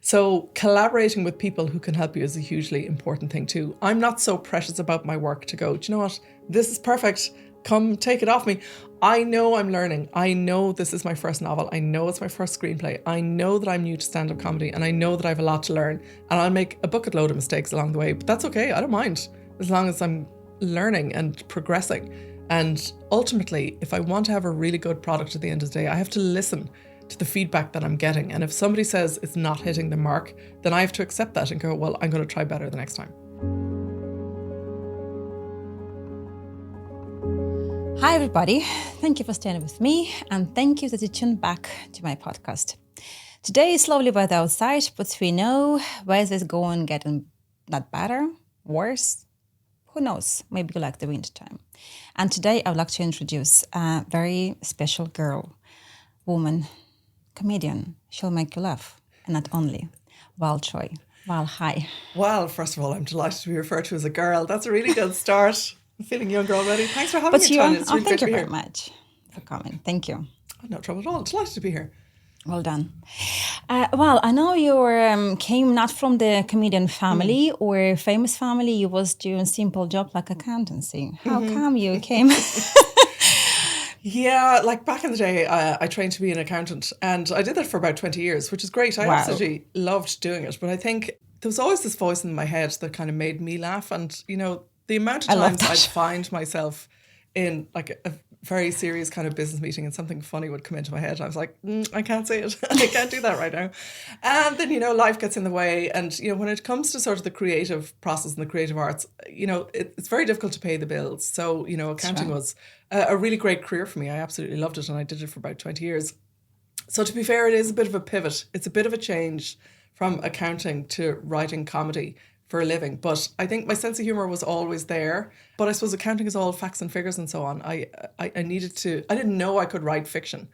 So collaborating with people who can help you is a hugely important thing too. I'm not so precious about my work to go, do you know what? This is perfect. Come take it off me. I know I'm learning. I know this is my first novel. I know it's my first screenplay. I know that I'm new to stand-up comedy and I know that I have a lot to learn and I'll make a bucket load of mistakes along the way, but that's okay. I don't mind as long as I'm learning and progressing. And ultimately, if I want to have a really good product at the end of the day, I have to listen to the feedback that I'm getting. And if somebody says it's not hitting the mark, then I have to accept that and go, well, I'm going to try better the next time. Hi, everybody. Thank you for staying with me. And thank you that you tuned back to my podcast. Today is lovely weather outside, but we know where this going getting not better, worse. Who knows? Maybe you like the winter time. And today I would like to introduce a very special girl, woman, comedian. She'll make you laugh. And not only, Val Troy. Val, hi. Well, first of all, I'm delighted to be referred to as a girl. That's a really good start. I'm feeling younger already. Thanks for having me, Tanya. It's really thank you great to be very here. much for coming. Thank you. No trouble at all. Delighted to be here. Well done. Well, I know you came not from the comedian family or famous family. You was doing simple job like accountancy. How come you came? Yeah, like back in the day, I trained to be an accountant and I did that for about 20 years, which is great. I absolutely loved doing it. But I think there was always this voice in my head that kind of made me laugh. And, you know, the amount of times I'd find myself in like a very serious kind of business meeting and something funny would come into my head. I was like, I can't say it. I can't do that right now. And then, you know, life gets in the way. And, you know, when it comes to sort of the creative process and the creative arts, you know, it's very difficult to pay the bills. So, you know, accounting was a really great career for me. I absolutely loved it. And I did it for about 20 years. So to be fair, it is a bit of a pivot. It's a bit of a change from accounting to writing comedy for a living. But I think my sense of humour was always there. But I suppose accounting is all facts and figures and so on. I didn't know I could write fiction.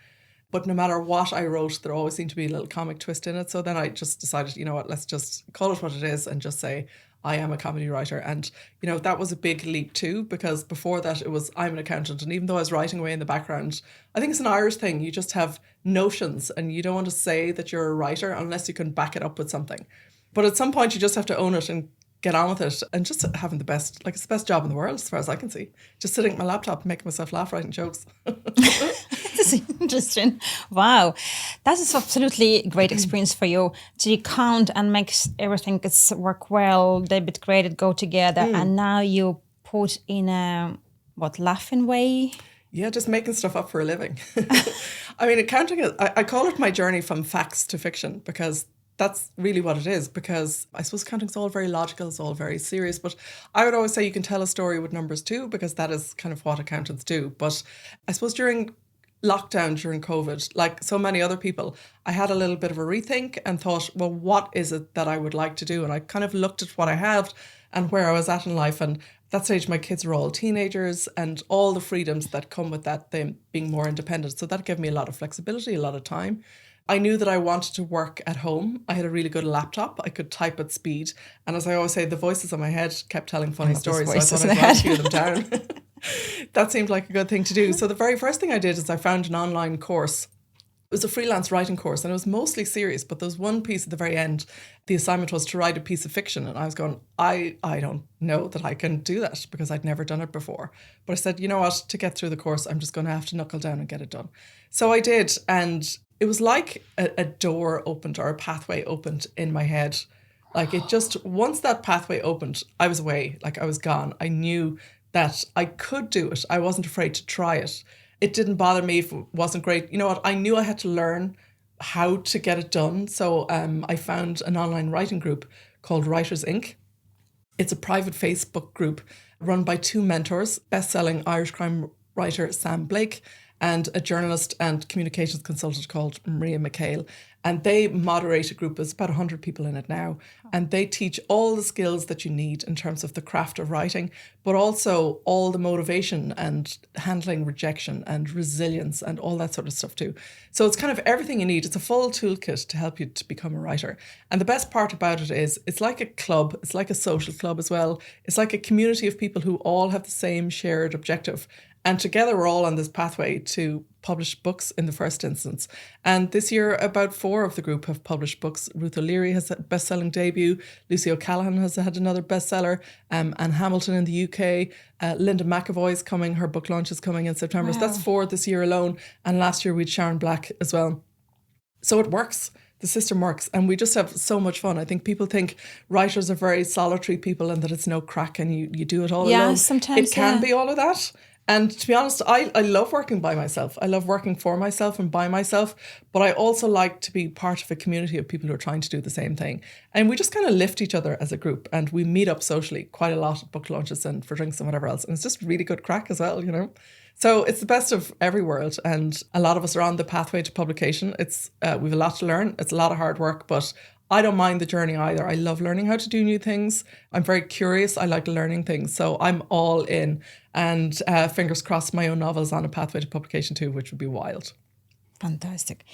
But no matter what I wrote, there always seemed to be a little comic twist in it. So then I just decided, you know what, let's just call it what it is and just say, I am a comedy writer. And, you know, that was a big leap too, because before that it was, I'm an accountant. And even though I was writing away in the background, I think it's an Irish thing. You just have notions and you don't want to say that you're a writer unless you can back it up with something. But at some point you just have to own it and get on with it and just having the best, like it's the best job in the world as far as I can see. Just sitting at my laptop and making myself laugh writing jokes. That's interesting. Wow. That is absolutely a great experience for you to count and make everything work well, debit, credit go together. And now you put in a, laughing way? Yeah, just making stuff up for a living. I mean, accounting, I call it my journey from facts to fiction because that's really what it is, because I suppose accounting's all very logical, it's all very serious, but I would always say you can tell a story with numbers too, because that is kind of what accountants do. But I suppose during lockdown, during COVID, like so many other people, I had a little bit of a rethink and thought, well, what is it that I would like to do? And I kind of looked at what I had and where I was at in life. And at that stage, my kids were all teenagers and all the freedoms that come with that, them being more independent. So that gave me a lot of flexibility, a lot of time. I knew that I wanted to work at home. I had a really good laptop. I could type at speed. And as I always say, the voices in my head kept telling funny stories. So I thought I'd write a few of them down. That seemed like a good thing to do. So the very first thing I did is I found an online course. It was a freelance writing course and it was mostly serious, but there was one piece at the very end. The assignment was to write a piece of fiction. And I was going, I don't know that I can do that because I'd never done it before. But I said, you know what, to get through the course, I'm just going to have to knuckle down and get it done. So I did. And it was like a door opened or a pathway opened in my head. Like it just, once that pathway opened, I was away, like I was gone. I knew that I could do it. I wasn't afraid to try it. It didn't bother me if it wasn't great. You know what? I knew I had to learn how to get it done. So I found an online writing group called Writers Inc. It's a private Facebook group run by two mentors, best-selling Irish crime writer Sam Blake and a journalist and communications consultant called Maria McHale. And they moderate a group, there's about 100 people in it now, and they teach all the skills that you need in terms of the craft of writing, but also all the motivation and handling rejection and resilience and all that sort of stuff too. So it's kind of everything you need. It's a full toolkit to help you to become a writer. And the best part about it is it's like a club, it's like a social club as well. It's like a community of people who all have the same shared objective. And together we're all on this pathway to publish books in the first instance. And this year, about 4 of the group have published books. Ruth O'Leary has a best-selling debut. Lucy O'Callaghan has had another bestseller. Anne Hamilton in the UK. Linda McAvoy's coming. Her book launch is coming in September. Wow. So that's 4 this year alone. And last year we had Sharon Black as well. So it works. The system works, and we just have so much fun. I think people think writers are very solitary people and that it's no crack and you do it all alone. Sometimes it can be all of that. And to be honest, I love working by myself. I love working for myself and by myself, but I also like to be part of a community of people who are trying to do the same thing. And we just kind of lift each other as a group, and we meet up socially quite a lot at book launches and for drinks and whatever else. And it's just really good crack as well, you know. So it's the best of every world, and a lot of us are on the pathway to publication. It's we've a lot to learn. It's a lot of hard work, but I don't mind the journey either. I love learning how to do new things. I'm very curious. I like learning things. So I'm all in, and fingers crossed my own novel's on a pathway to publication too, which would be wild. Fantastic.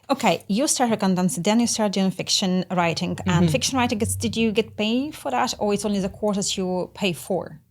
Okay, you started accountancy, then you started doing fiction writing. And fiction writing, did you get paid for that, or it's only the courses you pay for?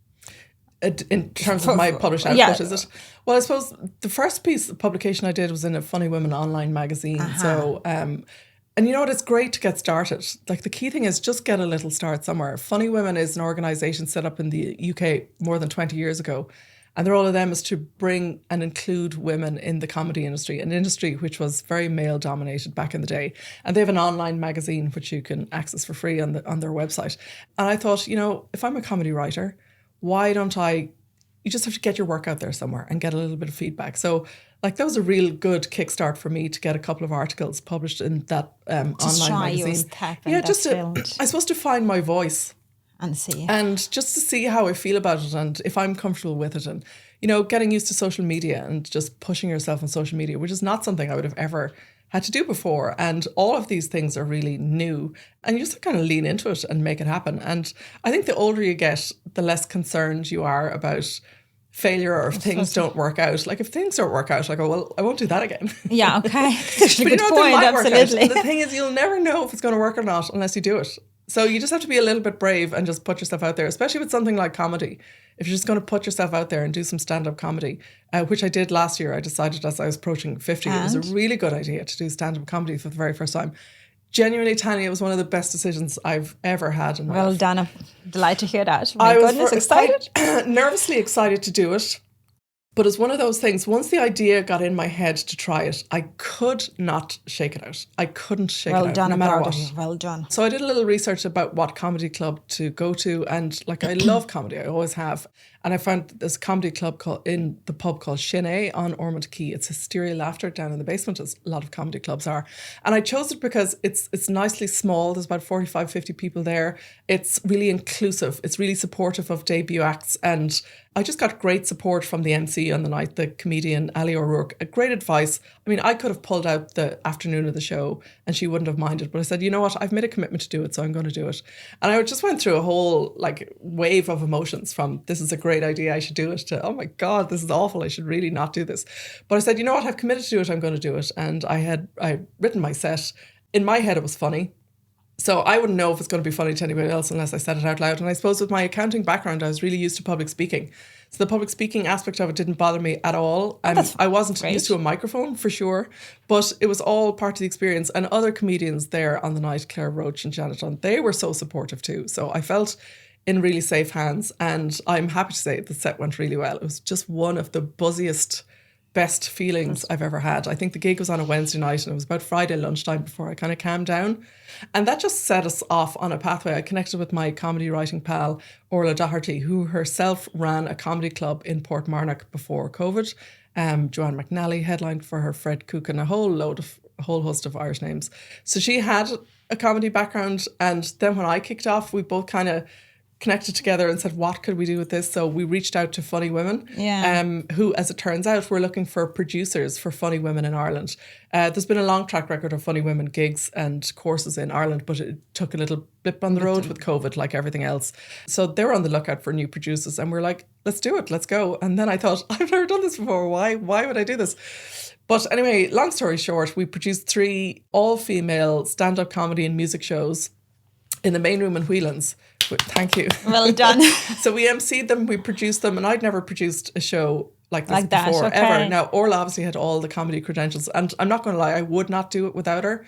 In terms of my published output, is it? Well, I suppose the first piece of publication I did was in a Funny Women online magazine. So, and you know what? It's great to get started. Like, the key thing is just get a little start somewhere. Funny Women is an organisation set up in the UK more than 20 years ago. And the role of them is to bring and include women in the comedy industry, an industry which was very male dominated back in the day. And they have an online magazine which you can access for free on their website. And I thought, you know, if I'm a comedy writer, why don't you just have to get your work out there somewhere and get a little bit of feedback. So like that was a real good kickstart for me to get a couple of articles published in that online magazine. I suppose to find my voice. And see. And just to see how I feel about it and if I'm comfortable with it. And, you know, getting used to social media and just pushing yourself on social media, which is not something I would have ever had to do before. And all of these things are really new, and you just kind of lean into it and make it happen. And I think the older you get, the less concerned you are about failure or if things don't work out. Like, if things don't work out, I go, well, I won't do that again. Yeah, okay. That's a good point, absolutely. And the thing is, you'll never know if it's going to work or not unless you do it. So you just have to be a little bit brave and just put yourself out there, especially with something like comedy. If you're just going to put yourself out there and do some stand-up comedy, which I did last year. I decided as I was approaching 50, it was a really good idea to do stand-up comedy for the very first time. Genuinely, Tanya, it was one of the best decisions I've ever had in my life. Well done. I'm delighted to hear that. My goodness, excited? Nervously excited to do it. But it's one of those things, once the idea got in my head to try it, I could not shake it out. I couldn't shake it out, no matter what. Well done. So I did a little research about what comedy club to go to. And like, I love comedy, I always have. And I found this comedy club in the pub called Shin A on Ormond Quay. It's Hysteria Laughter down in the basement, as a lot of comedy clubs are. And I chose it because it's nicely small. There's about 45, 50 people there. It's really inclusive. It's really supportive of debut acts. And I just got great support from the MC on the night, the comedian Ali O'Rourke. Great advice. I mean, I could have pulled out the afternoon of the show and she wouldn't have minded. But I said, you know what? I've made a commitment to do it, so I'm going to do it. And I just went through a whole wave of emotions, from this is a great idea, I should do it, to oh my God, this is awful, I should really not do this. But I said, you know what? I've committed to do it. I'm going to do it. And I written my set. In my head, it was funny. So I wouldn't know if it's going to be funny to anybody else unless I said it out loud. And I suppose with my accounting background, I was really used to public speaking. So the public speaking aspect of it didn't bother me at all. I wasn't used to a microphone, for sure, but it was all part of the experience. And other comedians there on the night, Claire Roach and Janet Dunn, they were so supportive too. So I felt in really safe hands. And I'm happy to say the set went really well. It was just one of the buzziest, best feelings I've ever had. I think the gig was on a Wednesday night and it was about Friday lunchtime before I kind of calmed down. And that just set us off on a pathway. I connected with my comedy writing pal, Orla Doherty, who herself ran a comedy club in Portmarnock before COVID. Joanne McNally headlined for her, Fred Cook, and a whole host of Irish names. So she had a comedy background. And then when I kicked off, we both kind of connected together and said, what could we do with this? So we reached out to Funny Women, who, as it turns out, were looking for producers for Funny Women in Ireland. There's been a long track record of Funny Women gigs and courses in Ireland, but it took a little blip on the road with COVID, like everything else. So they were on the lookout for new producers, and we're like, let's do it, let's go. And then I thought, I've never done this before. Why would I do this? But anyway, long story short, we produced 3 all-female stand-up comedy and music shows in the main room in Whelan's. Thank you. Well done. So we emceed them, we produced them, and I'd never produced a show like this Like that, before, okay. ever. Now, Orla obviously had all the comedy credentials, and I'm not going to lie, I would not do it without her.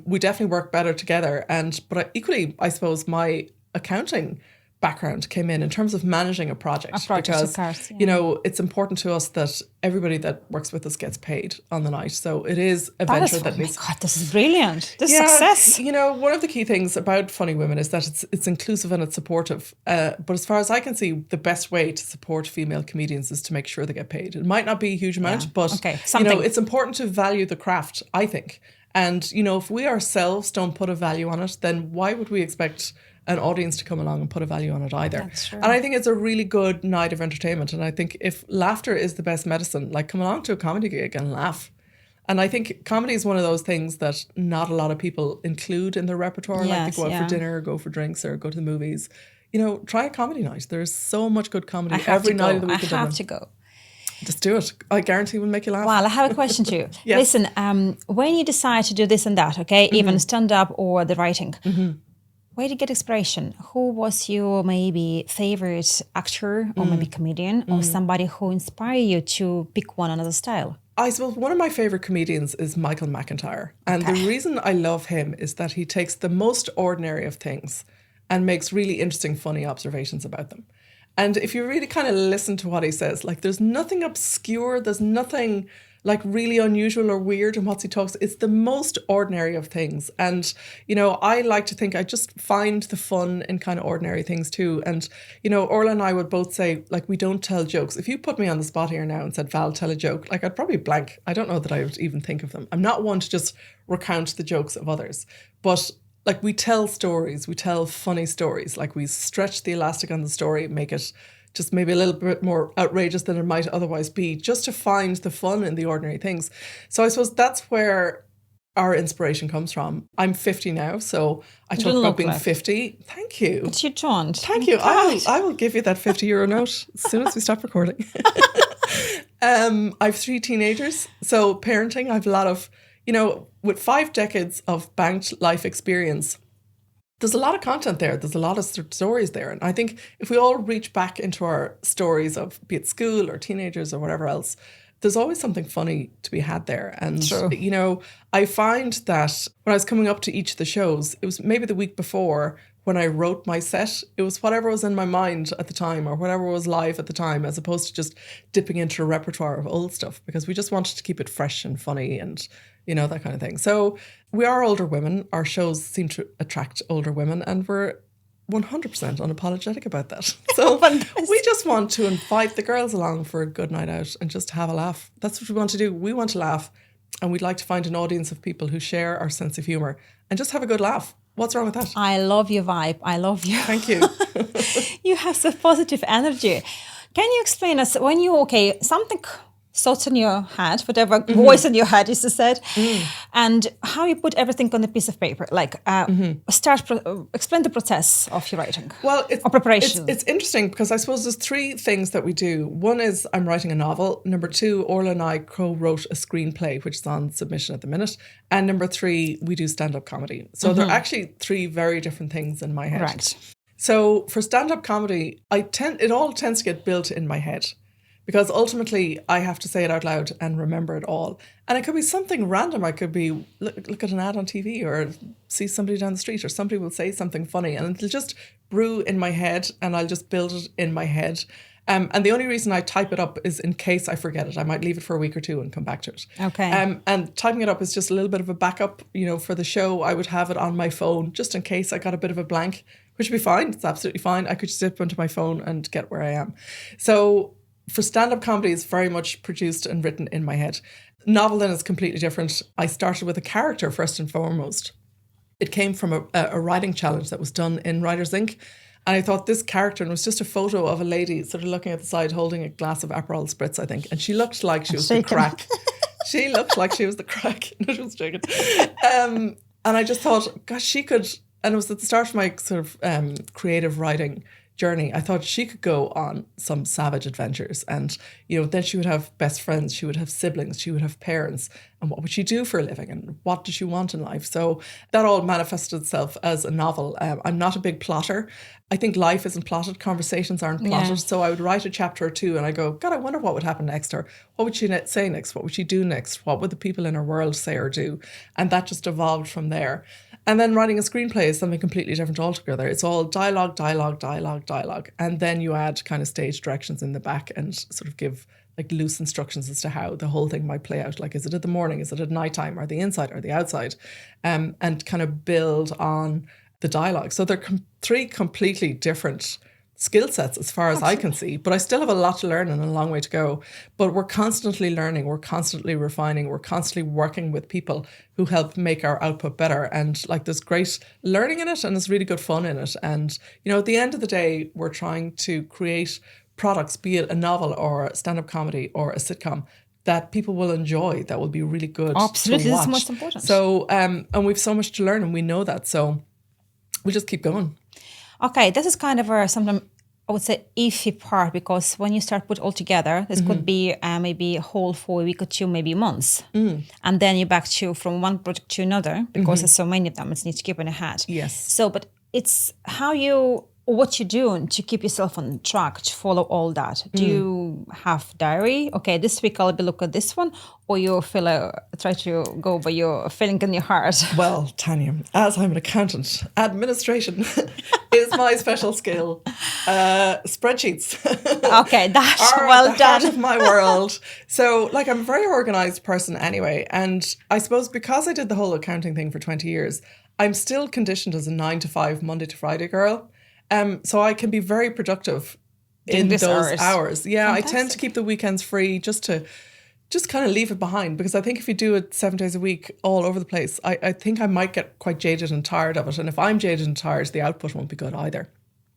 We definitely work better together. But equally, I suppose my accounting background came in terms of managing a project. Because, of course, yeah. you know, it's important to us that everybody that works with us gets paid on the night. So it is a venture that needs... Oh my God, this is brilliant. This success. You know, one of the key things about Funny Women is that it's inclusive and it's supportive. But as far as I can see, the best way to support female comedians is to make sure they get paid. It might not be a huge amount, but you know, it's important to value the craft, I think. And, you know, if we ourselves don't put a value on it, then why would we expect an audience to come along and put a value on it either? That's true. And I think it's a really good night of entertainment. And I think if laughter is the best medicine, like, come along to a comedy gig and laugh. And I think comedy is one of those things that not a lot of people include in their repertoire. Yes, like they go out for dinner, or go for drinks, or go to the movies. You know, try a comedy night. There's so much good comedy every night of the week. I have to go. Just do it. I guarantee it will make you laugh. Well, I have a question to you. Yes. Listen, when you decide to do this and that, okay, even stand-up or the writing, where did you get inspiration? Who was your maybe favorite actor or maybe comedian or somebody who inspired you to pick one another style? I suppose one of my favourite comedians is Michael McIntyre. And the reason I love him is that he takes the most ordinary of things and makes really interesting, funny observations about them. And if you really kind of listen to what he says, like, there's nothing obscure, there's nothing like really unusual or weird in what he talks. It's the most ordinary of things. And, you know, I like to think I just find the fun in kind of ordinary things too. And, you know, Orla and I would both say, like, we don't tell jokes. If you put me on the spot here now and said, Val, tell a joke, like, I'd probably blank. I don't know that I would even think of them. I'm not one to just recount the jokes of others. But like, we tell stories, we tell funny stories. Like, we stretch the elastic on the story, make it just maybe a little bit more outrageous than it might otherwise be, just to find the fun in the ordinary things. So I suppose that's where our inspiration comes from. I'm 50 now, so I talk about being 50. Thank you. But you don't. Thank you. I will give you that €50 note as soon as we stop recording. I have 3 teenagers, so parenting, I have a lot of, you know, with 5 decades of banked life experience, there's a lot of content there. There's a lot of stories there. And I think if we all reach back into our stories of, be it school or teenagers or whatever else, there's always something funny to be had there. And, you know, I find that when I was coming up to each of the shows, it was maybe the week before when I wrote my set, it was whatever was in my mind at the time or whatever was live at the time, as opposed to just dipping into a repertoire of old stuff, because we just wanted to keep it fresh and funny and, you know, that kind of thing. So we are older women. Our shows seem to attract older women, and we're 100% unapologetic about that. So we just want to invite the girls along for a good night out and just have a laugh. That's what we want to do. We want to laugh, and we'd like to find an audience of people who share our sense of humour and just have a good laugh. What's wrong with that? I love your vibe. I love you. Thank you. You have so positive energy. Can you explain us when you, something thoughts in your head, whatever voice in your head is said, and how you put everything on a piece of paper, like explain the process of your writing. Well, or preparation. It's interesting because I suppose there's 3 things that we do. One is I'm writing a novel. Number 2, Orla and I co-wrote a screenplay, which is on submission at the minute. And number 3, we do stand-up comedy. So they're actually 3 very different things in my head. Right. So for stand-up comedy, it all tends to get built in my head, because ultimately I have to say it out loud and remember it all. And it could be something random. I could be look at an ad on TV or see somebody down the street, or somebody will say something funny, and it'll just brew in my head and I'll just build it in my head. And the only reason I type it up is in case I forget it. I might leave it for a week or 2 and come back to it. Okay. And typing it up is just a little bit of a backup. You know, for the show, I would have it on my phone just in case I got a bit of a blank, which would be fine. It's absolutely fine. I could just dip into my phone and get where I am. So for stand-up comedy, it's very much produced and written in my head. Novel then is completely different. I started with a character first and foremost. It came from a writing challenge that was done in Writers Inc. And I thought this character, and it was just a photo of a lady sort of looking at the side holding a glass of Aperol Spritz, I think. And she looked like she was the crack. She looked like she was the crack. No, she was joking. And I just thought, gosh, she could... And it was at the start of my sort of creative writing journey. I thought she could go on some savage adventures, and then she would have best friends, she would have siblings, she would have parents, and what would she do for a living, and what did she want in life? So that all manifested itself as a novel. I'm not a big plotter. I think life isn't plotted, conversations aren't plotted. Yeah. So I would write a chapter or two and I go, God, I wonder what would happen next, or what would she say next, what would she do next, what would the people in her world say or do? And that just evolved from there. And then writing a screenplay is something completely different altogether. It's all dialogue, dialogue, dialogue, dialogue. And then you add kind of stage directions in the back and sort of give like loose instructions as to how the whole thing might play out. Like, is it at the morning? Is it at nighttime? Or the inside or the outside? And kind of build on the dialogue. So they're three completely different skill sets as far as I can see, but I still have a lot to learn and a long way to go. But we're constantly learning, we're constantly refining, we're constantly working with people who help make our output better. And like, there's great learning in it and there's really good fun in it. And, at the end of the day, we're trying to create products, be it a novel or a stand-up comedy or a sitcom, that people will enjoy, that will be really good Absolutely, to watch. this is most important. So, and we've so much to learn and we know that. So we just keep going. Okay, this is kind of a sometimes I would say iffy part, because when you start put all together, this could be maybe a whole for a week or two, maybe months, and then you're back to from one project to another because there's so many of them. It's need to keep in a hat. Yes. So, but it's how you what you do to keep yourself on track to follow all that. Do you have diary? Okay, this week I'll be look at this one, or you feel try to go by your feeling in your heart. Well, Tanya, as I'm an accountant, administration is my special skill. Spreadsheets. Okay, that's are well the done. heart of my world. So, like, I'm a very organized person anyway, and I suppose because I did the whole accounting thing for 20 years, I'm still conditioned as a 9 to 5 Monday to Friday girl. So I can be very productive in those hours. Yeah, Fantastic. I tend to keep the weekends free just kind of leave it behind, because I think if you do it 7 days a week all over the place, I think I might get quite jaded and tired of it. And if I'm jaded and tired, the output won't be good either.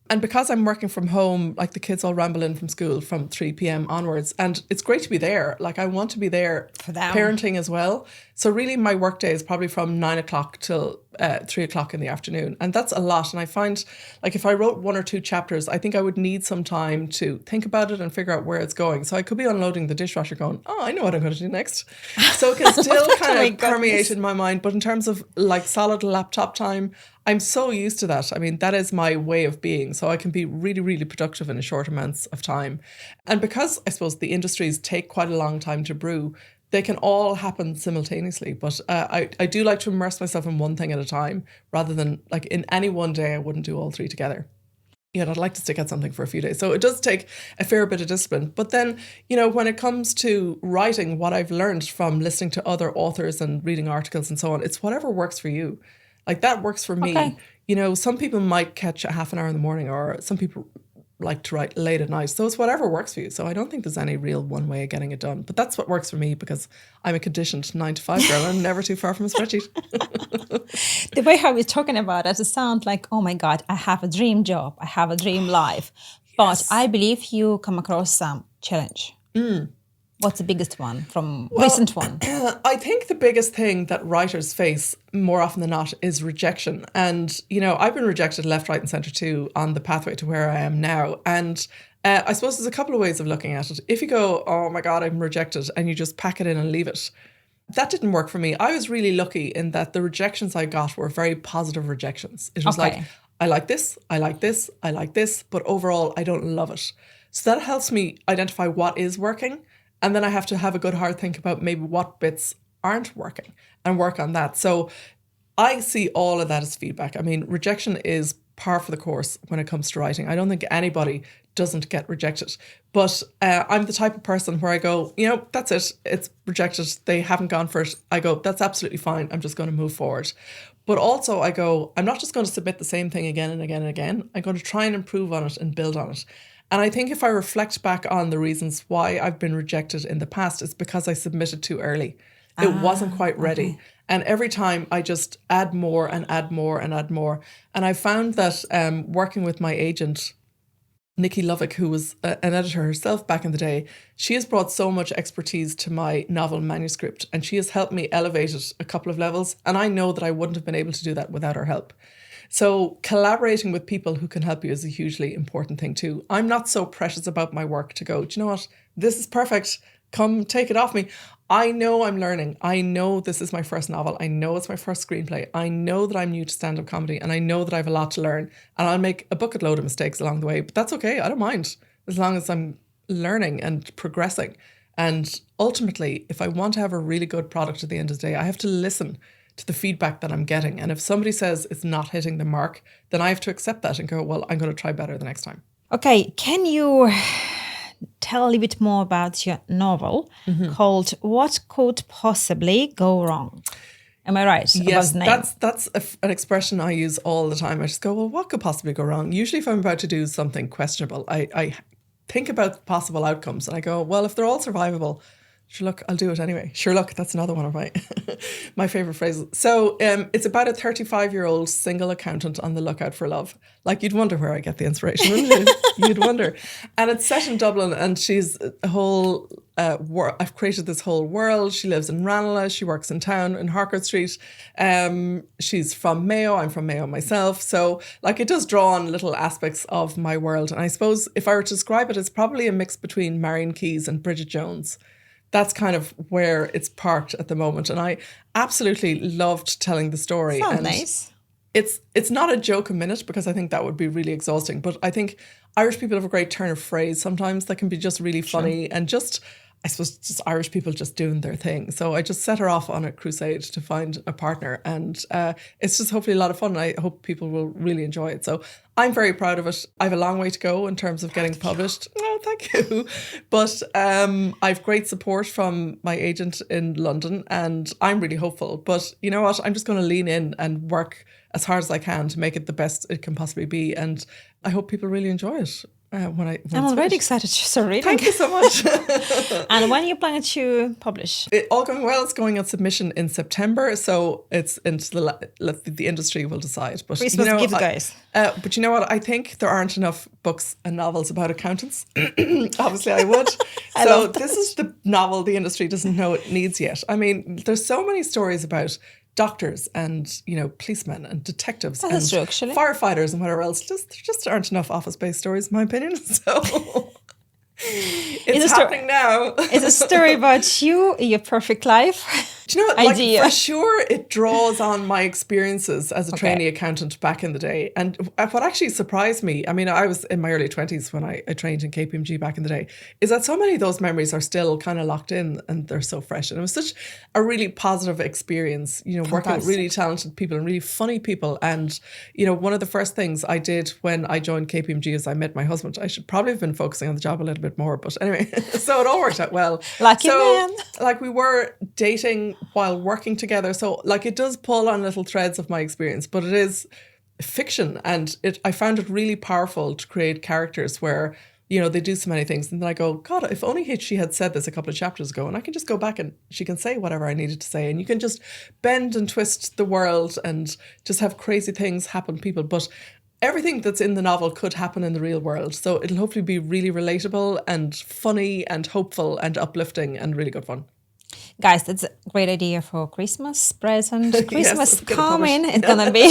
And because I'm working from home, like the kids all ramble in from school from 3 p.m. onwards, and it's great to be there. Like, I want to be there For them. parenting as well. So really my work day is probably from 9 o'clock till 3 o'clock in the afternoon. And that's a lot. And I find, like, if I wrote 1 or 2 chapters, I think I would need some time to think about it and figure out where it's going. So I could be unloading the dishwasher going, oh, I know what I'm going to do next. So it can still kind of permeate in my mind. But in terms of like solid laptop time, I'm so used to that. I mean, that is my way of being. So I can be really, really productive in a short amounts of time. And because I suppose the industries take quite a long time to brew, they can all happen simultaneously. But I do like to immerse myself in one thing at a time, rather than like in any one day, I wouldn't do all 3 together. Yeah, I'd like to stick at something for a few days. So it does take a fair bit of discipline. But then, when it comes to writing, what I've learned from listening to other authors and reading articles and so on, it's whatever works for you. Like, that works for me. Okay. Some people might catch a half an hour in the morning, or some people like to write late at night. So it's whatever works for you. So I don't think there's any real one way of getting it done. But that's what works for me, because I'm a conditioned 9 to 5 girl and never too far from a spreadsheet. The way how we're talking about it sounds like, oh my God, I have a dream job. I have a dream life. But I believe you come across some challenge. What's the biggest one from recent one? I think the biggest thing that writers face more often than not is rejection. And, I've been rejected left, right and centre too on the pathway to where I am now. And I suppose there's a couple of ways of looking at it. If you go, oh my God, I'm rejected, and you just pack it in and leave it, that didn't work for me. I was really lucky in that the rejections I got were very positive rejections. It was like, I like this, I like this, I like this, but overall I don't love it. So that helps me identify what is working. And then I have to have a good hard think about maybe what bits aren't working and work on that. So I see all of that as feedback. I mean, rejection is par for the course when it comes to writing. I don't think anybody doesn't get rejected. But I'm the type of person where I go, that's it. It's rejected. They haven't gone for it. I go, that's absolutely fine. I'm just going to move forward. But also I go, I'm not just going to submit the same thing again and again and again. I'm going to try and improve on it and build on it. And I think if I reflect back on the reasons why I've been rejected in the past, it's because I submitted too early. It wasn't quite ready. Okay. And every time I just add more and add more and add more. And I found that working with my agent, Nikki Lovick, who was an editor herself back in the day, she has brought so much expertise to my novel manuscript, and she has helped me elevate it a couple of levels. And I know that I wouldn't have been able to do that without her help. So collaborating with people who can help you is a hugely important thing too. I'm not so precious about my work to go, do you know what? This is perfect. Come take it off me. I know I'm learning. I know this is my first novel. I know it's my first screenplay. I know that I'm new to stand-up comedy, and I know that I have a lot to learn, and I'll make a bucket load of mistakes along the way, but that's okay. I don't mind, as long as I'm learning and progressing. And ultimately, if I want to have a really good product at the end of the day, I have to listen to the feedback that I'm getting. And if somebody says it's not hitting the mark, then I have to accept that and go, well, I'm going to try better the next time. Okay, can you tell a little bit more about your novel called What Could Possibly Go Wrong? Am I right? Yes, that's an expression I use all the time. I just go, well, what could possibly go wrong? Usually if I'm about to do something questionable, I think about possible outcomes and I go, well, if they're all survivable, sure, look, I'll do it anyway. Sure, look, that's another one of my favourite phrases. So it's about a 35-year-old single accountant on the lookout for love. Like, you'd wonder where I get the inspiration, wouldn't you? You'd wonder. And it's set in Dublin, and she's a whole I've created this whole world. She lives in Ranelagh. She works in town in Harcourt Street. She's from Mayo. I'm from Mayo myself. So like, it does draw on little aspects of my world. And I suppose if I were to describe it, it's probably a mix between Marion Keyes and Bridget Jones. That's kind of where it's parked at the moment. And I absolutely loved telling the story. Sounds and nice. It's not a joke a minute, because I think that would be really exhausting. But I think Irish people have a great turn of phrase sometimes that can be just really funny, and just, I suppose, just Irish people just doing their thing. So I just set her off on a crusade to find a partner, and it's just hopefully a lot of fun. I hope people will really enjoy it. So I'm very proud of it. I have a long way to go in terms of getting published. Oh, thank you. But I've great support from my agent in London, and I'm really hopeful. But you know what? I'm just going to lean in and work as hard as I can to make it the best it can possibly be. And I hope people really enjoy it. When I'm already excited to start reading. Thank you so much. And when are you planning to publish? All going well. It's going on submission in September, so it's into the industry will decide. But Christmas gift, guys. But you know what? I think there aren't enough books and novels about accountants. Obviously, I would. So this is the novel the industry doesn't know it needs yet. I mean, there's so many stories about doctors and, you know, policemen and detectives and firefighters and whatever else. There just aren't enough office-based stories, in my opinion. So it's happening now. It's a story about you, your perfect life. Do you know what? Like, for sure, it draws on my experiences as a trainee accountant back in the day. And what actually surprised me, I mean, I was in my early 20s when I trained in KPMG back in the day, is that so many of those memories are still kind of locked in and they're so fresh. And it was such a really positive experience, you know, working with really talented people and really funny people. And, you know, one of the first things I did when I joined KPMG is I met my husband. I should probably have been focusing on the job a little bit more. But anyway, so it all worked out well. Lucky man. Like, we were dating while working together, so like, it does pull on little threads of my experience, but it is fiction, and I found it really powerful to create characters where, you know, they do so many things, and then I go, God, if only she had said this a couple of chapters ago, and I can just go back and she can say whatever I needed to say, and you can just bend and twist the world and just have crazy things happen to people. But everything that's in the novel could happen in the real world, so it'll hopefully be really relatable and funny and hopeful and uplifting and really good fun. Guys, that's a great idea for Christmas present. Christmas coming. It's going to be.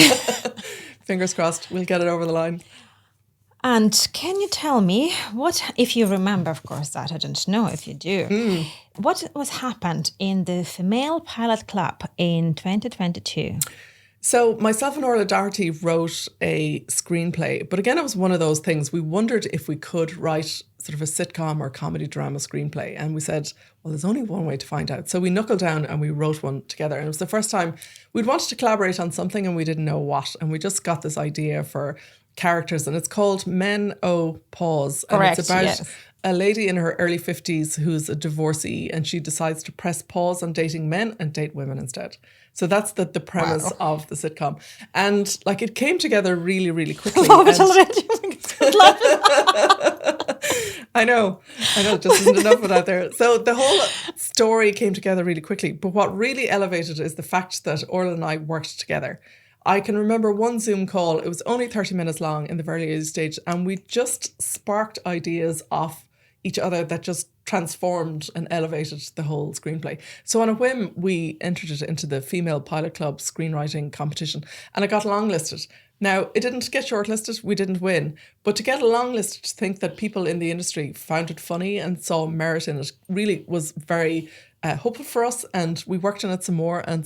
Fingers crossed, we'll get it over the line. And can you tell me what, if you remember, of course, that I don't know if you do, what was happened in the Female Pilot Club in 2022? So myself and Orla Doherty wrote a screenplay, but again, it was one of those things. We wondered if we could write sort of a sitcom or comedy drama screenplay. And we said, well, there's only one way to find out. So we knuckled down and we wrote one together. And it was the first time we'd wanted to collaborate on something and we didn't know what. And we just got this idea for characters, and it's called Men O Pause. Correct, and it's about a lady in her early 50s who's a divorcee, and she decides to press pause on dating men and date women instead. So that's the premise of the sitcom. And like, it came together really, really quickly. I love it already. I know, just isn't enough of that there. So the whole story came together really quickly. But what really elevated is the fact that Orla and I worked together. I can remember one Zoom call, it was only 30 minutes long in the very early stage, and we just sparked ideas off each other that just transformed and elevated the whole screenplay. So on a whim, we entered it into the Female Pilot Club screenwriting competition, and it got longlisted. Now, it didn't get shortlisted, we didn't win, but to get a long list, to think that people in the industry found it funny and saw merit in it really was very hopeful for us, and we worked on it some more, and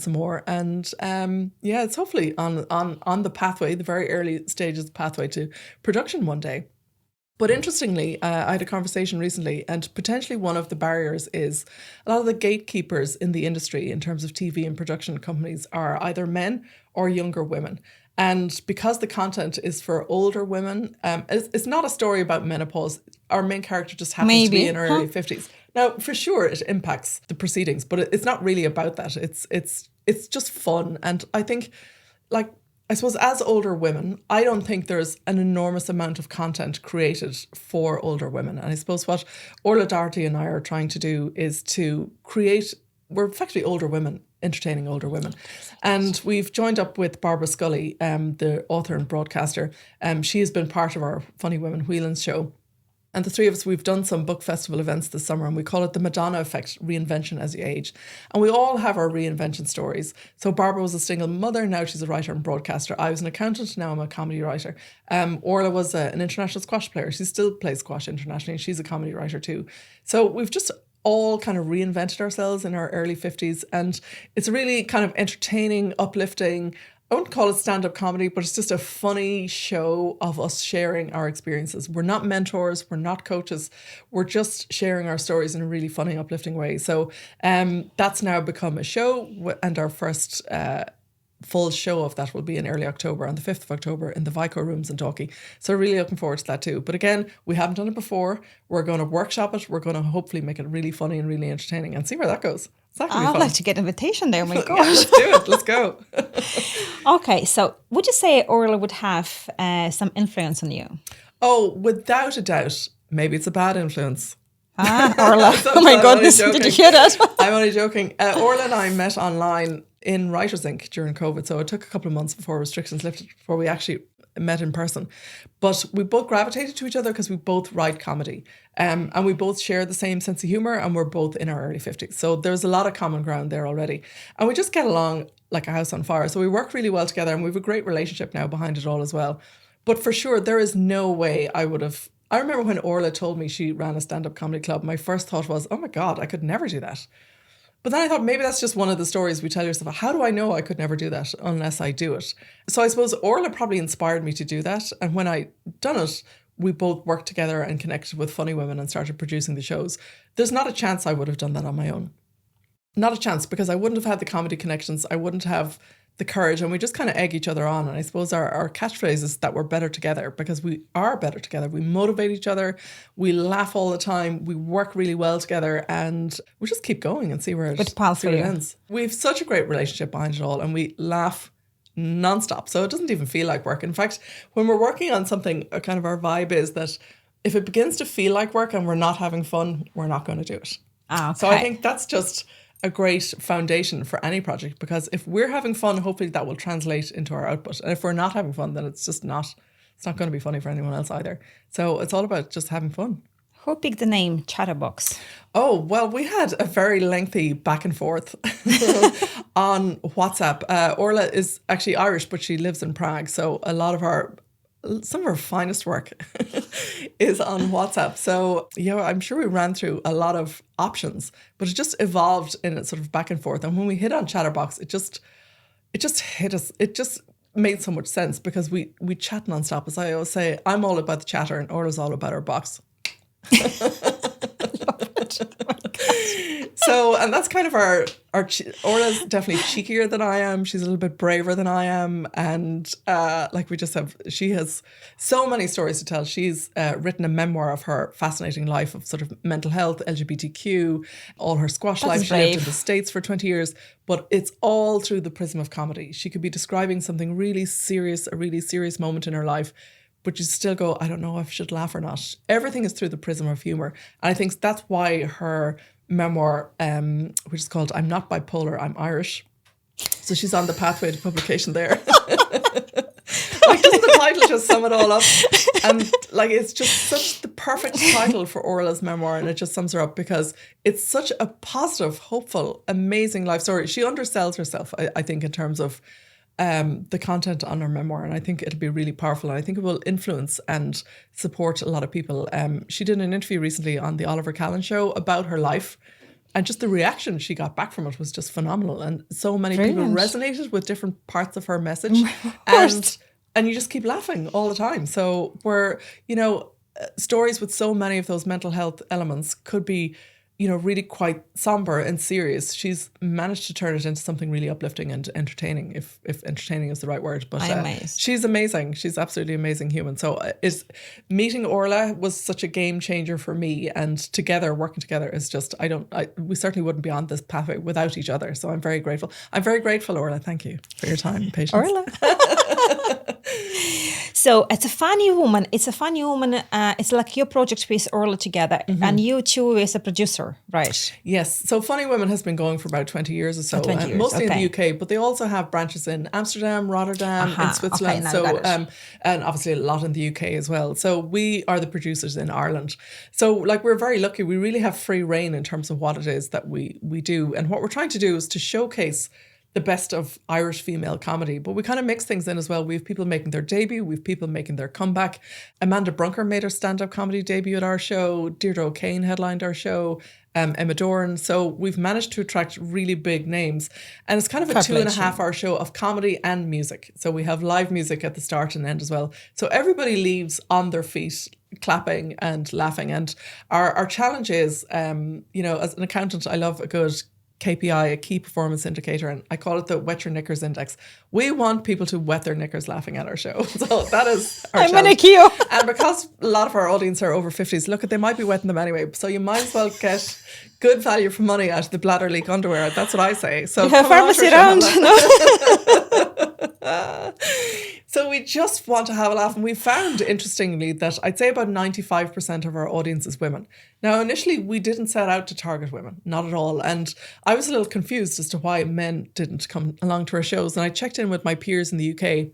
it's hopefully on the pathway, the very early stages pathway to production one day. But interestingly, I had a conversation recently, and potentially one of the barriers is a lot of the gatekeepers in the industry in terms of TV and production companies are either men or younger women. And because the content is for older women, it's not a story about menopause. Our main character just happens to be in her early 50s. Now, for sure, it impacts the proceedings, but it's not really about that. It's just fun. And I think, like, I suppose as older women, I don't think there's an enormous amount of content created for older women. And I suppose what Orla Doherty and I are trying to do is to create, we're effectively older women, entertaining older women. And we've joined up with Barbara Scully, the author and broadcaster. She has been part of our Funny Women Whelan's show. And the three of us, we've done some book festival events this summer, and we call it the Madonna Effect, Reinvention as You Age. And we all have our reinvention stories. So Barbara was a single mother, now she's a writer and broadcaster. I was an accountant, now I'm a comedy writer. Orla was an international squash player. She still plays squash internationally, and she's a comedy writer too. So we've just all kind of reinvented ourselves in our early 50s. And it's really kind of entertaining, uplifting. I wouldn't call it stand-up comedy, but it's just a funny show of us sharing our experiences. We're not mentors, we're not coaches, we're just sharing our stories in a really funny, uplifting way. So that's now become a show, and our first full show of that will be in early October, on the 5th of October in the Vico Rooms in Dalkey. So really looking forward to that too. But again, we haven't done it before. We're going to workshop it. We're going to hopefully make it really funny and really entertaining and see where that goes. I'd like to get an invitation there, my gosh. Yeah, let's do it. Let's go. Okay, so would you say Orla would have some influence on you? Oh, without a doubt. Maybe it's a bad influence. Orla. Oh my goodness, did you hear that? I'm only joking. Orla and I met online in Writers Inc. during COVID, so it took a couple of months before restrictions lifted, before we actually met in person. But we both gravitated to each other because we both write comedy, and we both share the same sense of humour, and we're both in our early 50s. So there's a lot of common ground there already. And we just get along like a house on fire. So we work really well together, and we have a great relationship now behind it all as well. But for sure, there is no way I would have... I remember when Orla told me she ran a stand-up comedy club, my first thought was, oh my God, I could never do that. But then I thought maybe that's just one of the stories we tell yourself. How do I know I could never do that unless I do it? So I suppose Orla probably inspired me to do that. And when I done it, we both worked together and connected with Funny Women and started producing the shows. There's not a chance I would have done that on my own. Not a chance, because I wouldn't have had the comedy connections. I wouldn't have the courage, and we just kind of egg each other on. And I suppose our catchphrase is that we're better together, because we are better together. We motivate each other. We laugh all the time. We work really well together, and we just keep going and see where it ends. We have such a great relationship behind it all, and we laugh nonstop. So it doesn't even feel like work. In fact, when we're working on something, kind of our vibe is that if it begins to feel like work and we're not having fun, we're not going to do it. Okay. So I think that's just a great foundation for any project, because if we're having fun, hopefully that will translate into our output. And if we're not having fun, then it's not going to be funny for anyone else either. So it's all about just having fun. Who picked the name Chatterbox? Oh, well, we had a very lengthy back and forth on WhatsApp. Orla is actually Irish, but she lives in Prague. So some of our finest work is on WhatsApp. So, I'm sure we ran through a lot of options, but it just evolved in a sort of back and forth. And when we hit on Chatterbox, it just hit us. It just made so much sense, because we chat nonstop. As I always say, I'm all about the chatter and Orla's all about her box. So, and that's kind of our Orla's definitely cheekier than I am. She's a little bit braver than I am. And she has so many stories to tell. She's written a memoir of her fascinating life of sort of mental health, LGBTQ, all her squash life. She lived in the States for 20 years, but it's all through the prism of comedy. She could be describing something really serious, a really serious moment in her life, but you still go, I don't know if I should laugh or not. Everything is through the prism of humour. And I think that's why her memoir, which is called I'm Not Bipolar, I'm Irish. So she's on the pathway to publication there. Doesn't the title just sum it all up? And it's just such the perfect title for Orla's memoir, and it just sums her up, because it's such a positive, hopeful, amazing life story. She undersells herself, I think, in terms of the content on her memoir, and I think it'll be really powerful, and I think it will influence and support a lot of people. She did an interview recently on the Oliver Callan show about her life, and just the reaction she got back from it was just phenomenal, and so many people resonated with different parts of her message, and you just keep laughing all the time. So we're, stories with so many of those mental health elements could be, really quite somber and serious. She's managed to turn it into something really uplifting and entertaining, if entertaining is the right word. But she's amazing. She's absolutely amazing human. So meeting Orla was such a game changer for me, and working together is just, we certainly wouldn't be on this pathway without each other. So I'm very grateful. I'm very grateful, Orla. Thank you for your time and patience. Orla. So it's a funny woman. It's like your project with Orla together, and you too as a producer, right? Yes. So Funny Women has been going for about 20 years or so, mostly in the UK, but they also have branches in Amsterdam, Rotterdam, in Switzerland. And obviously a lot in the UK as well. So we are the producers in Ireland. So we're very lucky. We really have free reign in terms of what it is that we do. And what we're trying to do is to showcase the best of Irish female comedy, but we kind of mix things in as well. We have people making their debut, we have people making their comeback. Amanda Brunker made her stand-up comedy debut at our show. Deirdre O'Kane headlined our show. Emma Doran. So we've managed to attract really big names, and it's kind of a 2.5 hour show of comedy and music. So we have live music at the start and end as well. So everybody leaves on their feet, clapping and laughing. And our challenge is, as an accountant, I love a good KPI, a key performance indicator, and I call it the wet your knickers index. We want people to wet their knickers laughing at our show. So that is our challenge. I'm in a queue. And because a lot of our audience are over 50s, they might be wetting them anyway. So you might as well get good value for money out of the bladder leak underwear. That's what I say. So you have pharmacy around. So we just want to have a laugh. And we found, interestingly, that I'd say about 95% of our audience is women. Now, initially, we didn't set out to target women, not at all. And I was a little confused as to why men didn't come along to our shows. And I checked in with my peers in the UK,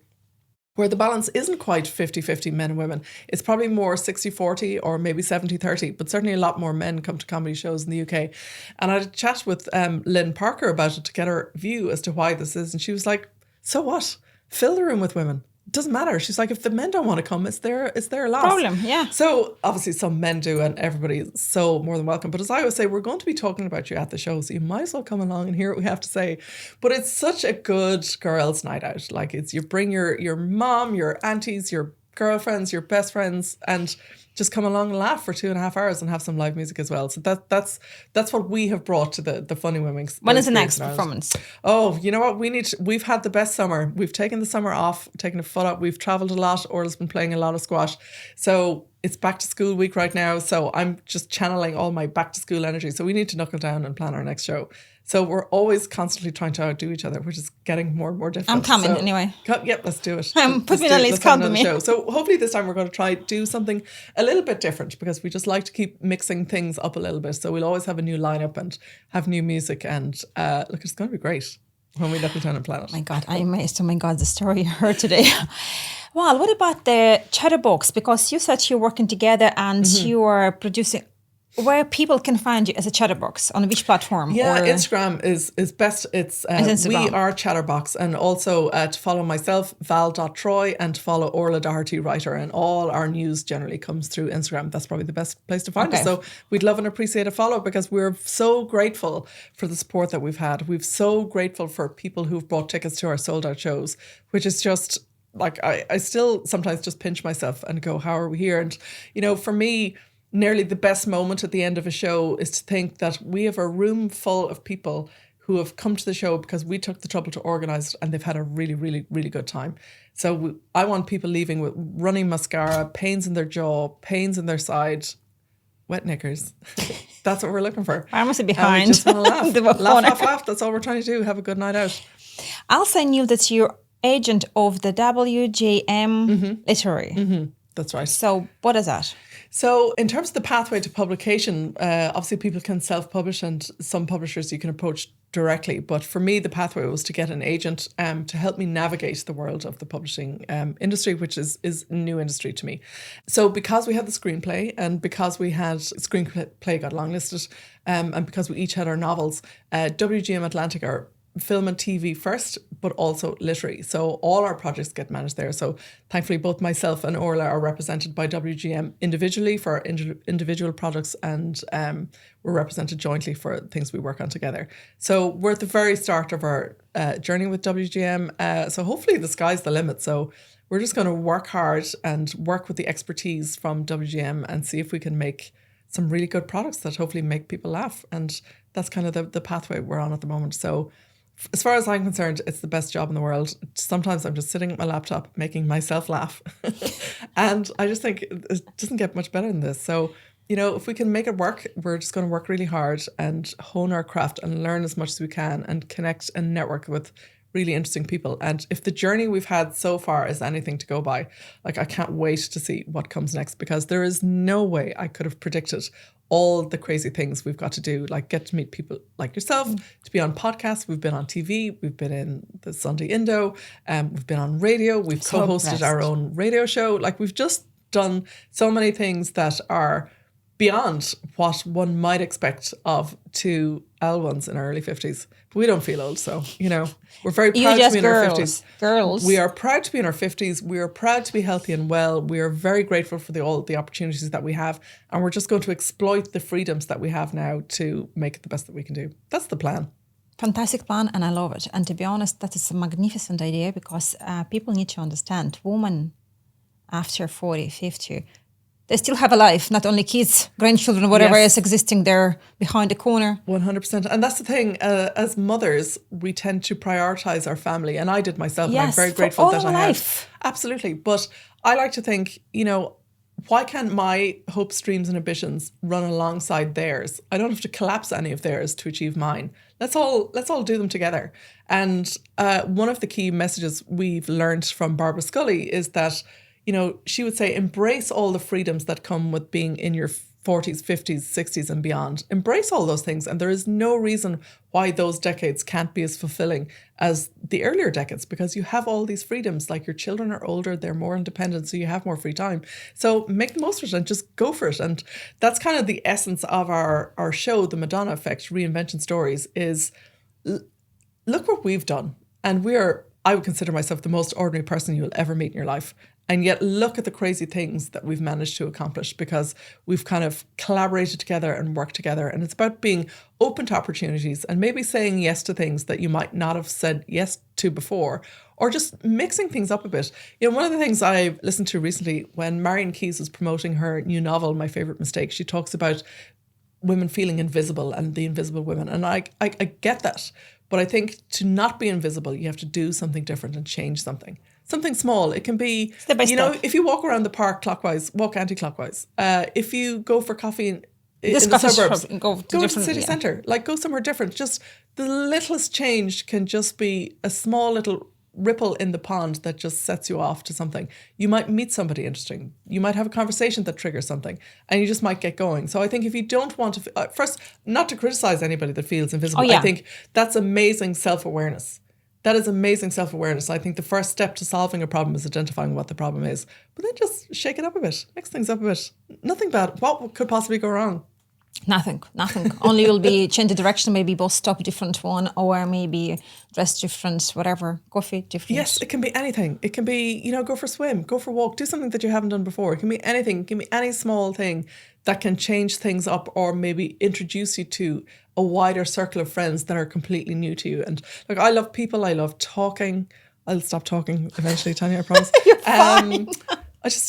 where the balance isn't quite 50-50 men and women. It's probably more 60-40 or maybe 70-30, but certainly a lot more men come to comedy shows in the UK. And I had a chat with Lynn Parker about it to get her view as to why this is. And she was like, so what? Fill the room with women. It doesn't matter. She's like, if the men don't want to come, it's their loss. Problem, yeah. So obviously some men do, and everybody is so more than welcome. But as I always say, we're going to be talking about you at the show, so you might as well come along and hear what we have to say. But it's such a good girls' night out. You bring your mom, your aunties, your girlfriends, your best friends, and just come along and laugh for 2.5 hours and have some live music as well. So that's what we have brought to the Funny Women. When is the next performance? Oh, you know what? We've had the best summer. We've taken the summer off, taken a foot up. We've travelled a lot. Orla's been playing a lot of squash. So it's back to school week right now. So I'm just channeling all my back to school energy. So we need to knuckle down and plan our next show. So we're always constantly trying to outdo each other, which is getting more and more difficult. I'm coming anyway. Yep, let's do it. Put me on the list, come to me. So hopefully this time we're going to try do something a little bit different, because we just like to keep mixing things up a little bit. So we'll always have a new lineup and have new music, and it's going to be great when we knuckle down and plan it. Oh my God, I'm amazed. Oh my God, the story I heard today. Well, what about the Chatterbox? Because you said you're working together and you are producing. Where people can find you as a Chatterbox, on which platform? Yeah, Instagram is best. It's We Are Chatterbox, and also to follow myself, Val Troy, and to follow Orla Doherty, writer, and all our news generally comes through Instagram. That's probably the best place to find us. So we'd love and appreciate a follow, because we're so grateful for the support that we've had. We're so grateful for people who've bought tickets to our sold out shows, which is just I still sometimes just pinch myself and go, how are we here? And for me, nearly the best moment at the end of a show is to think that we have a room full of people who have come to the show because we took the trouble to organise it, and they've had a really, really, really good time. So I want people leaving with running mascara, pains in their jaw, pains in their side, wet knickers. That's what we're looking for. Pharmacy behind. And we just want to laugh. laugh. That's all we're trying to do. Have a good night out. Also, knew that you're agent of the WJM Literary. That's right. So what is that? So in terms of the pathway to publication, obviously people can self-publish, and some publishers you can approach directly. But for me, the pathway was to get an agent to help me navigate the world of the publishing industry, which is a new industry to me. So because we had the screenplay, and because we had screenplay got longlisted, and because we each had our novels, WGM Atlantic are film and TV first, but also literary. So all our projects get managed there. So thankfully, both myself and Orla are represented by WGM individually for our individual projects, and we're represented jointly for things we work on together. So we're at the very start of our journey with WGM. So hopefully the sky's the limit. So we're just going to work hard and work with the expertise from WGM and see if we can make some really good products that hopefully make people laugh. And that's kind of the pathway we're on at the moment. So as far as I'm concerned, it's the best job in the world. Sometimes I'm just sitting at my laptop making myself laugh. And I just think it doesn't get much better than this. So, you know, if we can make it work, we're just going to work really hard and hone our craft and learn as much as we can and connect and network with really interesting people. And if the journey we've had so far is anything to go by, like, I can't wait to see what comes next, because there is no way I could have predicted all the crazy things we've got to do, like get to meet people like yourself, to be on podcasts. We've been on TV, we've been in the Sunday Indo, we've been on radio, we've co-hosted our own radio show. Like, we've just done so many things that are beyond what one might expect of two L1s in our early 50s. But we don't feel old, so, you know, we're very proud to be in our 50s. Girls. We are proud to be in our 50s. We are proud to be healthy and well. We are very grateful for all the opportunities that we have. And we're just going to exploit the freedoms that we have now to make it the best that we can do. That's the plan. Fantastic plan, and I love it. And to be honest, that is a magnificent idea, because people need to understand, women after 40, 50, they still have a life, not only kids, grandchildren, whatever is existing there behind the corner. 100%. And that's the thing, as mothers, we tend to prioritise our family. And I did myself, and I'm very grateful that I have. Absolutely. But I like to think, you know, why can't my hopes, dreams and ambitions run alongside theirs? I don't have to collapse any of theirs to achieve mine. Let's all do them together. And one of the key messages we've learned from Barbara Scully is that, you know, she would say, embrace all the freedoms that come with being in your 40s, 50s, 60s and beyond. Embrace all those things. And there is no reason why those decades can't be as fulfilling as the earlier decades, because you have all these freedoms. Like, your children are older, they're more independent, so you have more free time. So make the most of it and just go for it. And that's kind of the essence of our show, The Madonna Effect, Reinvention Stories, is look what we've done. And I would consider myself the most ordinary person you'll ever meet in your life. And yet look at the crazy things that we've managed to accomplish, because we've kind of collaborated together and worked together. And it's about being open to opportunities and maybe saying yes to things that you might not have said yes to before, or just mixing things up a bit. You know, one of the things I listened to recently, when Marion Keyes was promoting her new novel, My Favourite Mistake, she talks about women feeling invisible and the invisible women. And I get that. But I think to not be invisible, you have to do something different and change something. Something small. It can be, step by step. Know, if you walk around the park clockwise, walk anti-clockwise. If you go for coffee in the suburbs, go to the city centre. Like, go somewhere different. Just the littlest change can just be a small little ripple in the pond that just sets you off to something. You might meet somebody interesting. You might have a conversation that triggers something, and you just might get going. So I think if you don't want to, first, not to criticize anybody that feels invisible. I think that's amazing self-awareness. That is amazing self-awareness. I think the first step to solving a problem is identifying what the problem is. But then just shake it up a bit, mix things up a bit. Nothing bad. What could possibly go wrong? Nothing. Only you'll be change the direction, maybe bus stop different one, or maybe dress different, whatever, coffee different. Yes, it can be anything. It can be, you know, go for a swim, go for a walk, do something that you haven't done before. It can be anything. Give me any small thing that can change things up, or maybe introduce you to a wider circle of friends that are completely new to you. And like, I love people. I love talking. I'll stop talking eventually, Tanya, I promise. You're fine.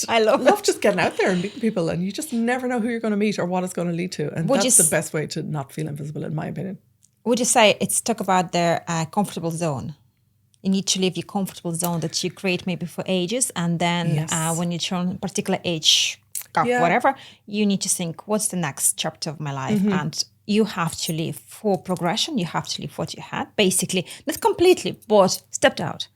I love just getting out there and meeting people, and you just never know who you're going to meet or what it's going to lead to. And that's the best way to not feel invisible, in my opinion. Would you say it's talk about the comfortable zone? You need to leave your comfortable zone that you create maybe for ages, and then when you turn a particular age, whatever, you need to think, what's the next chapter of my life? Mm-hmm. And you have to live for progression. You have to live what you had, basically. Not completely, but stepped out.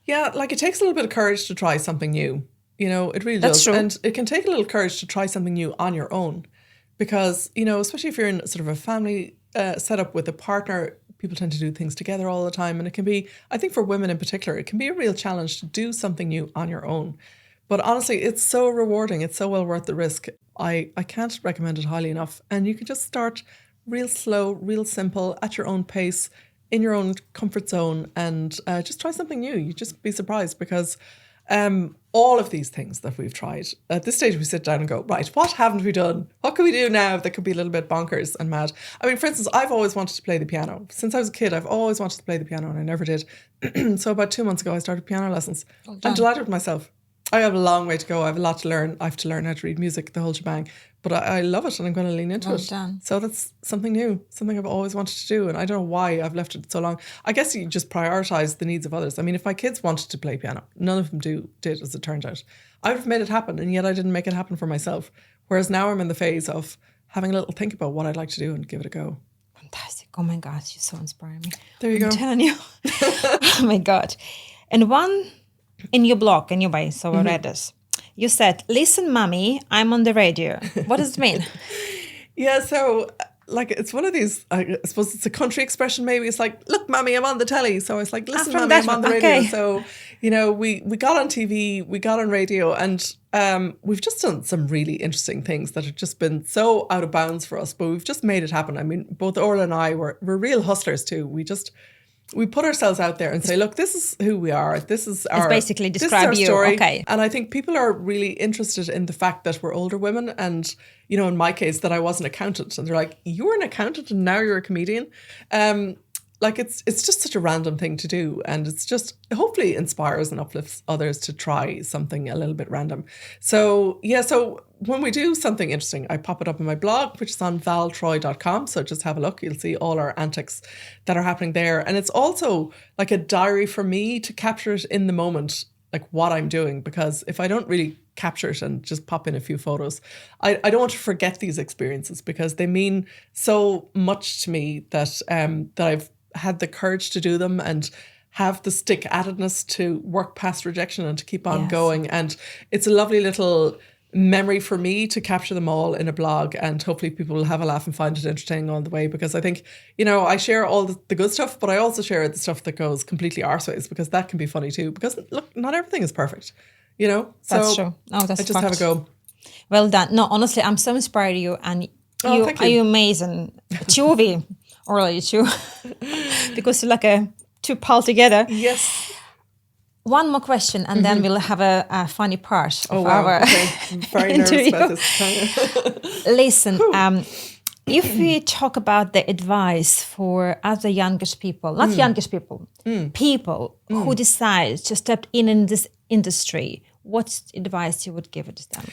Yeah, like, it takes a little bit of courage to try something new. You know, it really That's does. True. And it can take a little courage to try something new on your own. Because, you know, especially if you're in sort of a family setup with a partner, people tend to do things together all the time. And it can be, I think for women in particular, it can be a real challenge to do something new on your own. But honestly, it's so rewarding. It's so well worth the risk. I can't recommend it highly enough. And you can just start real slow, real simple, at your own pace. in your own comfort zone and just try something new. You just be surprised because all of these things that we've tried, at this stage we sit down and go, right, what haven't we done? What can we do now that could be a little bit bonkers and mad? I mean, for instance, I've always wanted to play the piano. Since I was a kid, I've always wanted to play the piano and I never did. So about 2 months ago, I started piano lessons. I'm delighted with myself. I have a long way to go. I have a lot to learn. I have to learn how to read music, the whole shebang. But I love it and I'm going to lean into it. Done. So that's something new, something I've always wanted to do. And I don't know why I've left it so long. I guess you just prioritise the needs of others. I mean, if my kids wanted to play piano, none of them did, as it turned out. I would have made it happen, and yet I didn't make it happen for myself. Whereas now I'm in the phase of having a little think about what I'd like to do and give it a go. Fantastic. Oh my God, you so inspire me. There you go. I'm telling you. Oh my God. And one in your blog, in your bio, so I read this. You said, listen, mommy, I'm on the radio. What does it mean? Yeah, so like it's one of these, I suppose it's a country expression maybe. It's like, look, mommy, I'm on the telly. So it's like, listen, mommy, I'm on the radio. Okay. So, you know, we got on TV, we got on radio, and we've just done some really interesting things that have just been so out of bounds for us, but we've just made it happen. I mean, both Orla and I, we're real hustlers too. We put ourselves out there and say, look, this is who we are. This is our basically describe you. Story. Okay. And I think people are really interested in the fact that we're older women. And, you know, in my case, that I was an accountant. And they're like, you were an accountant and now you're a comedian. Like it's just such a random thing to do. And it's just hopefully inspires and uplifts others to try something a little bit random. So, yeah, so when we do something interesting, I pop it up in my blog, which is on valtroy.com. So just have a look. You'll see all our antics that are happening there. And it's also like a diary for me to capture it in the moment, like what I'm doing. Because if I don't really capture it and just pop in a few photos, I don't want to forget these experiences because they mean so much to me that I've had the courage to do them and have the stick-attedness to work past rejection and to keep on going. And it's a lovely little memory for me to capture them all in a blog, and hopefully people will have a laugh and find it entertaining on the way, because I think, you know, I share all the good stuff, but I also share the stuff that goes completely arseways, because that can be funny too, because look, not everything is perfect, you know. That's so true. Oh, that's I just have a go. Well done. No, honestly, I'm so inspired by you, and thank you. Are you amazing. Two of you, or you two, because you're like a two pal together. Yes. One more question, and then we'll have a funny part of our okay. I'm very nervous about this. Listen, if we talk about the advice for other youngest people, not youngest people, people who decide to step in this industry, what's the advice you would give it to them?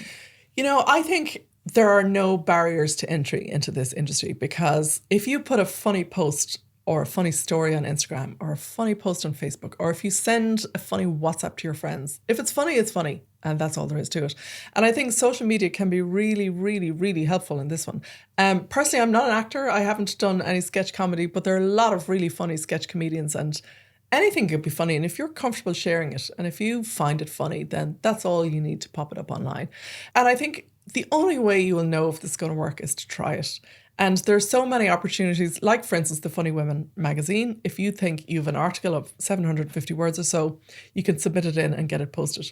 You know, I think there are no barriers to entry into this industry, because if you put a funny post or a funny story on Instagram or a funny post on Facebook, or if you send a funny WhatsApp to your friends, if it's funny, it's funny. And that's all there is to it. And I think social media can be really, really, really helpful in this one. Personally, I'm not an actor. I haven't done any sketch comedy, but there are a lot of really funny sketch comedians, and anything could be funny. And if you're comfortable sharing it, and if you find it funny, then that's all you need to pop it up online. And I think the only way you will know if this is going to work is to try it. And there's so many opportunities, like, for instance, the Funny Women magazine. If you think you have an article of 750 words or so, you can submit it in and get it posted.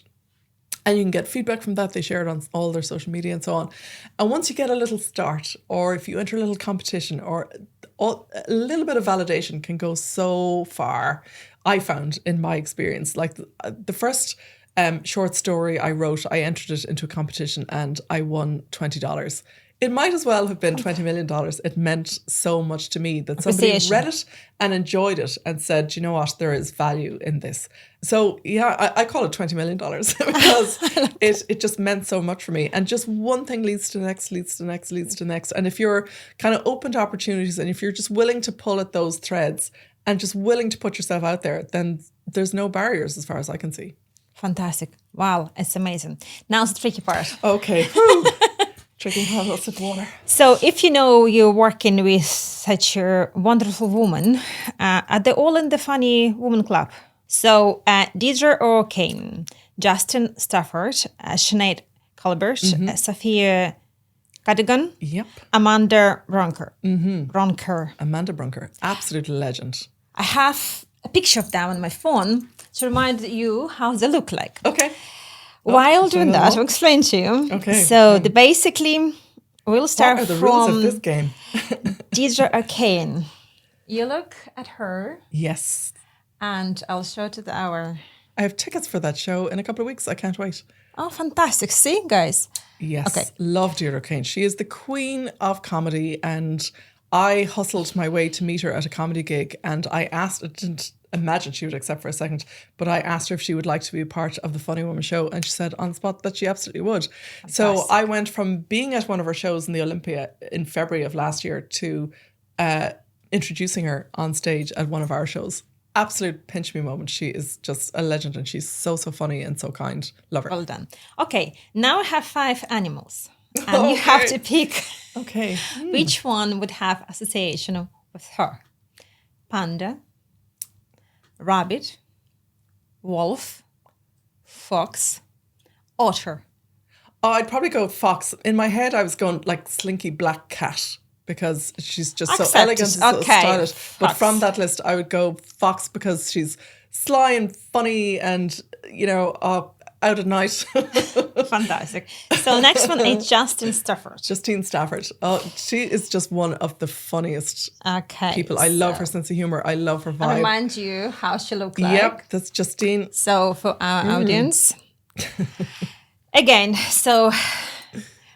And you can get feedback from that. They share it on all their social media and so on. And once you get a little start, or if you enter a little competition, or a little bit of validation can go so far, I found in my experience. Like the first short story I wrote, I entered it into a competition and I won $20. It might as well have been $20 million. It meant so much to me that somebody read it and enjoyed it and said, you know what, there is value in this. So yeah, I call it $20 million because it just meant so much for me. And just one thing leads to the next, leads to the next, leads to the next. And if you're kind of open to opportunities, and if you're just willing to pull at those threads and just willing to put yourself out there, then there's no barriers as far as I can see. Fantastic. Wow, it's amazing. Now's the tricky part. Okay. Drinking lots of water. So if you know you're working with such a wonderful woman, are they all in the Funny Woman Club? So Deidre O'Kane, Justin Stafford, Sinead Colbert, Sophia Cadogan, Amanda Bronker. Amanda Bronker, absolute legend. I have a picture of them on my phone to remind you how they look like. Okay. While doing that, I'll explain to you. Okay. So basically, we'll start what are the from rules of this game? Deidre O'Kane. You look at her. Yes. And I'll show it to our... I have tickets for that show in a couple of weeks. I can't wait. Oh, fantastic. See, guys? Yes. Okay. Love Deirdre O'Kane. She is the queen of comedy, and I hustled my way to meet her at a comedy gig, and I didn't imagine she would accept for a second, but I asked her if she would like to be a part of the Funny Woman show, and she said on the spot that she absolutely would. Fantastic. So I went from being at one of her shows in the Olympia in February of last year to introducing her on stage at one of our shows. Absolute pinch me moment. She is just a legend, and she's so funny and so kind. Love her. Well done. Okay, now I have 5 animals, and you have to pick which one would have association with her. Panda, rabbit, wolf, fox, otter. Oh, I'd probably go fox. In my head, I was going like slinky black cat, because she's just so elegant and so stylish. But from that list, I would go fox because she's sly and funny and, out at night. Fantastic. So next one is Justine Stafford. Justine Stafford. Oh, she is just one of the funniest people. I love her sense of humour. I love her vibe. I'll remind you how she looks like. Yep, that's Justine. So for our audience, again, so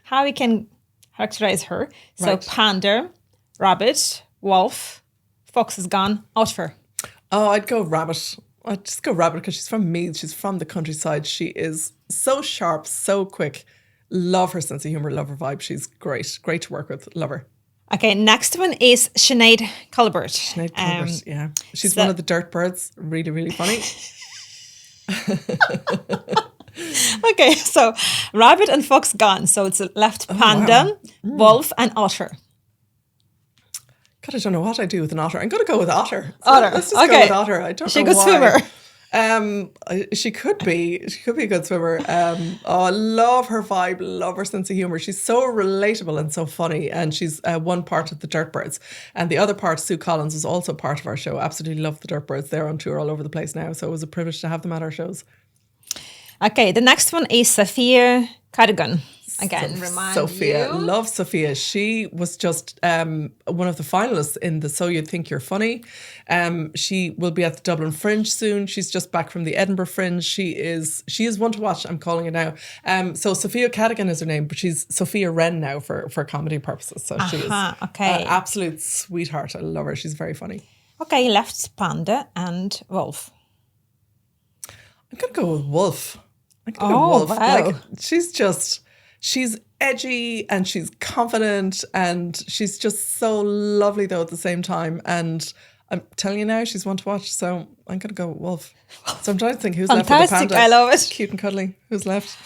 how we can characterize her. So panda, rabbit, wolf, fox is gone, otter. Oh, I'd go rabbit. I'd just go rabbit because she's from Meath. She's from the countryside. She is so sharp, so quick. Love her sense of humour, love her vibe. She's great. Great to work with. Love her. Okay, next one is Sinead Colbert. Sinead Colbert, yeah. She's one of the dirt birds. Really, really funny. Okay, so rabbit and fox gone. So it's left panda, wolf, and otter. God, I don't know what I do with an otter. I'm going to go with otter. Otter. Let's just go with otter. I don't know why. She's a good swimmer. She could be. She could be a good swimmer. I love her vibe. Love her sense of humour. She's so relatable and so funny. And she's one part of the Dirt Birds, and the other part, Sue Collins, was also part of our show. Absolutely love the Dirt Birds. They're on tour all over the place now, so it was a privilege to have them at our shows. Okay, the next one is Sophia Cardigan. Again, Sophia. Love Sophia. She was just one of the finalists in the So You Think You're Funny. She will be at the Dublin Fringe soon. She's just back from the Edinburgh Fringe. She is one to watch. I'm calling it now. So Sophia Cardigan is her name, but she's Sophia Wren now for comedy purposes. So she is an absolute sweetheart. I love her. She's very funny. Okay, left panda and wolf. I'm going to go with wolf. I'm going to go wolf. Wow. She's edgy and she's confident and she's just so lovely though at the same time. And I'm telling you now, she's one to watch. So I'm going to go with wolf. So I'm trying to think who's left with the panda. I love it. Cute and cuddly. Who's left?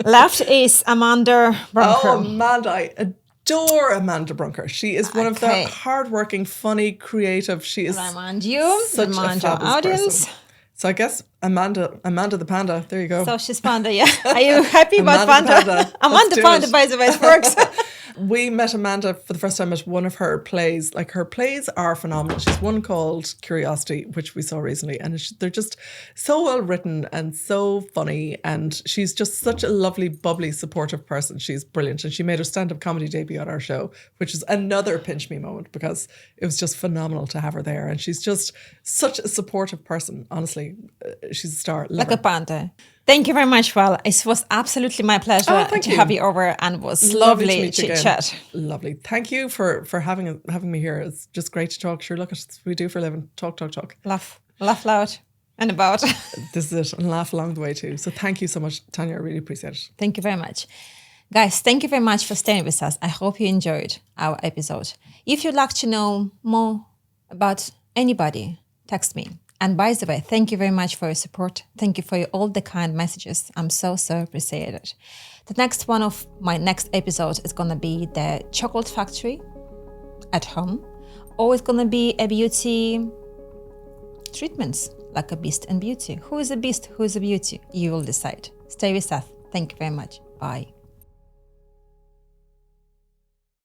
Left is Amanda Brunker. Oh, Amanda. I adore Amanda Brunker. She is one of the hardworking, funny, creative. She is remind you, such a fabulous audience. Person. So I guess Amanda the panda. There you go. So she's panda, yeah. Are you happy about panda? Amanda Panda, by the way, it works. We met Amanda for the first time at one of her plays. Like, her plays are phenomenal. She's one called Curiosity, which we saw recently, and they're just so well written and so funny. And she's just such a lovely, bubbly, supportive person. She's brilliant, and she made her stand-up comedy debut at our show, which is another pinch me moment because it was just phenomenal to have her there. And she's just such a supportive person. Honestly, she's a star. Like a panda. Thank you very much, Val. It was absolutely my pleasure to have you over, and it was lovely chit-chat. Lovely. Thank you for having me here. It's just great to talk. Sure, look, it's what we do for a living. Talk. Laugh loud and about. This is it. And laugh along the way too. So thank you so much, Tanya. I really appreciate it. Thank you very much. Guys, thank you very much for staying with us. I hope you enjoyed our episode. If you'd like to know more about anybody, text me. And by the way, thank you very much for your support. Thank you for all the kind messages. I'm so appreciated. The next one of my next episode is going to be the chocolate factory at home, or it's going to be a beauty treatments, like a beast and beauty. Who is a beast? Who is a beauty? You will decide. Stay with us. Thank you very much. Bye.